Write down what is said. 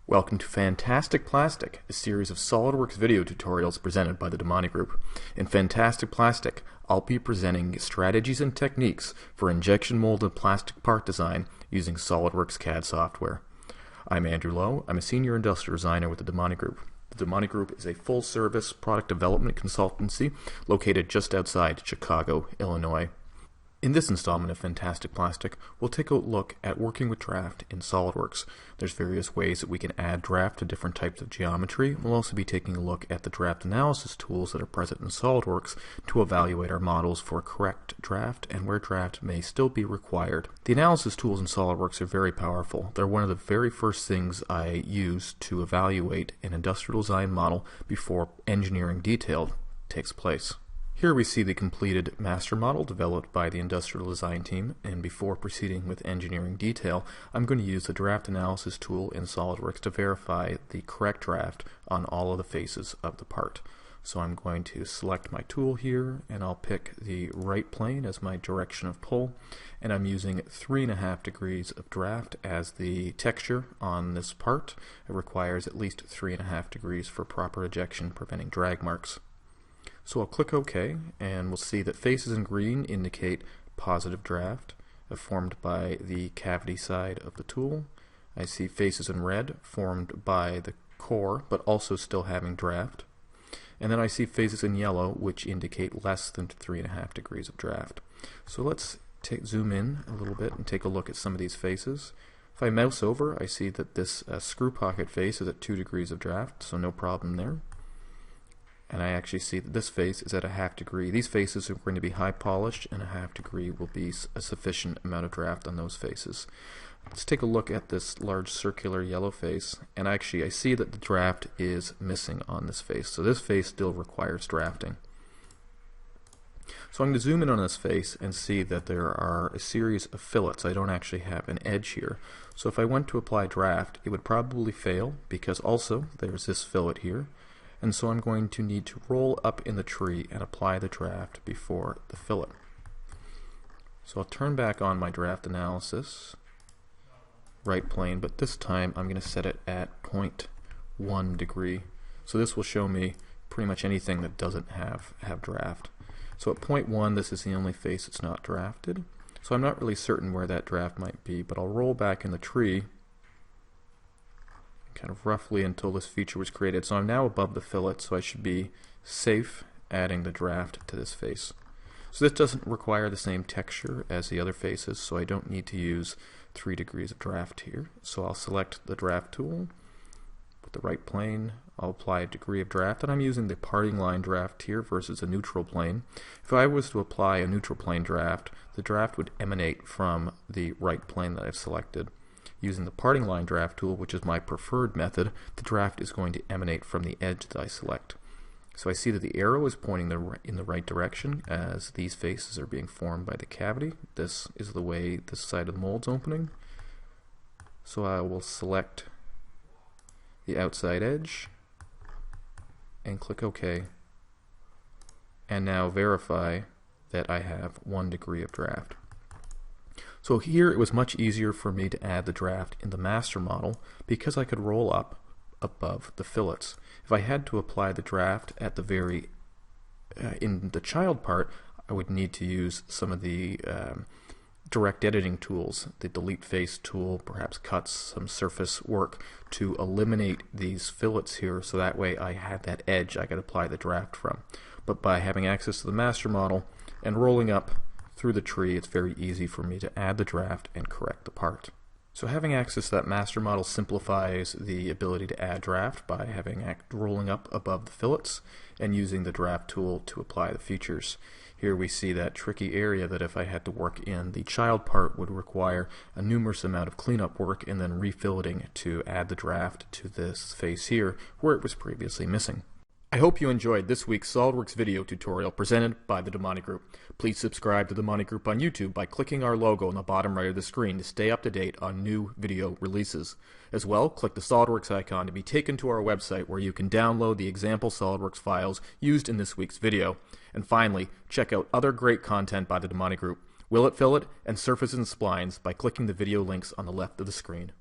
Welcome to Fantastic Plastic, a series of SOLIDWORKS video tutorials presented by the DiMonte Group. In Fantastic Plastic, I'll be presenting strategies and techniques for injection molded plastic part design using SOLIDWORKS CAD software. I'm Andrew Lowe. I'm a senior industrial designer with the DiMonte Group. The DiMonte Group is a full-service product development consultancy located just outside Chicago, Illinois. In this installment of Fantastic Plastic, we'll take a look at working with draft in SOLIDWORKS. There's various ways that we can add draft to different types of geometry. We'll also be taking a look at the draft analysis tools that are present in SOLIDWORKS to evaluate our models for correct draft and where draft may still be required. The analysis tools in SOLIDWORKS are very powerful. They're one of the very first things I use to evaluate an industrial design model before engineering detail takes place. Here we see the completed master model developed by the industrial design team, and before proceeding with engineering detail, I'm going to use the draft analysis tool in SOLIDWORKS to verify the correct draft on all of the faces of the part. So I'm going to select my tool here, and I'll pick the right plane as my direction of pull, and I'm using 3.5 degrees of draft as the texture on this part. It requires at least 3.5 degrees for proper ejection, preventing drag marks. So I'll click OK, and we'll see that faces in green indicate positive draft formed by the cavity side of the tool. I see faces in red formed by the core, but also still having draft. And then I see faces in yellow, which indicate less than 3.5 degrees of draft. So let's zoom in a little bit and take a look at some of these faces. If I mouse over, I see that this screw pocket face is at 2 degrees of draft, so no problem there. And I actually see that this face is at a 0.5 degree. These faces are going to be high polished, and a 0.5 degree will be a sufficient amount of draft on those faces. Let's take a look at this large circular yellow face, and actually I see that the draft is missing on this face. So this face still requires drafting. So I'm going to zoom in on this face and see that there are a series of fillets. I don't actually have an edge here. So if I went to apply draft, it would probably fail because also there's this fillet here. And so I'm going to need to roll up in the tree and apply the draft before the fillet. So I'll turn back on my draft analysis, right plane, but this time I'm going to set it at 0.1 degree. So this will show me pretty much anything that doesn't have draft. So at 0.1, this is the only face that's not drafted. So I'm not really certain where that draft might be, but I'll roll back in the tree kind of roughly until this feature was created. So I'm now above the fillet, so I should be safe adding the draft to this face. So this doesn't require the same texture as the other faces, so I don't need to use 3 degrees of draft here. So I'll select the draft tool with the right plane. I'll apply a degree of draft, and I'm using the parting line draft here versus a neutral plane. If I was to apply a neutral plane draft, the draft would emanate from the right plane that I've selected. Using the parting line draft tool, which is my preferred method, the draft is going to emanate from the edge that I select. So I see that the arrow is pointing in the right direction as these faces are being formed by the cavity. This is the way this side of the mold's opening. So I will select the outside edge and click OK. And now verify that I have 1 degree of draft. So here it was much easier for me to add the draft in the master model because I could roll up above the fillets. If I had to apply the draft at the very in the child part, I would need to use some of the direct editing tools, the delete face tool, perhaps cuts, some surface work to eliminate these fillets here, so that way I had that edge I could apply the draft from. But by having access to the master model and rolling up through the tree, it's very easy for me to add the draft and correct the part. So having access to that master model simplifies the ability to add draft by rolling up above the fillets and using the draft tool to apply the features. Here we see that tricky area that if I had to work in the child part would require a numerous amount of cleanup work and then refilleting to add the draft to this face here where it was previously missing. I hope you enjoyed this week's SOLIDWORKS video tutorial presented by the DiMonte Group. Please subscribe to the DiMonte Group on YouTube by clicking our logo on the bottom right of the screen to stay up to date on new video releases. As well, click the SOLIDWORKS icon to be taken to our website where you can download the example SOLIDWORKS files used in this week's video. And finally, check out other great content by the DiMonte Group, Willet Fillet, and Surfaces and Splines by clicking the video links on the left of the screen.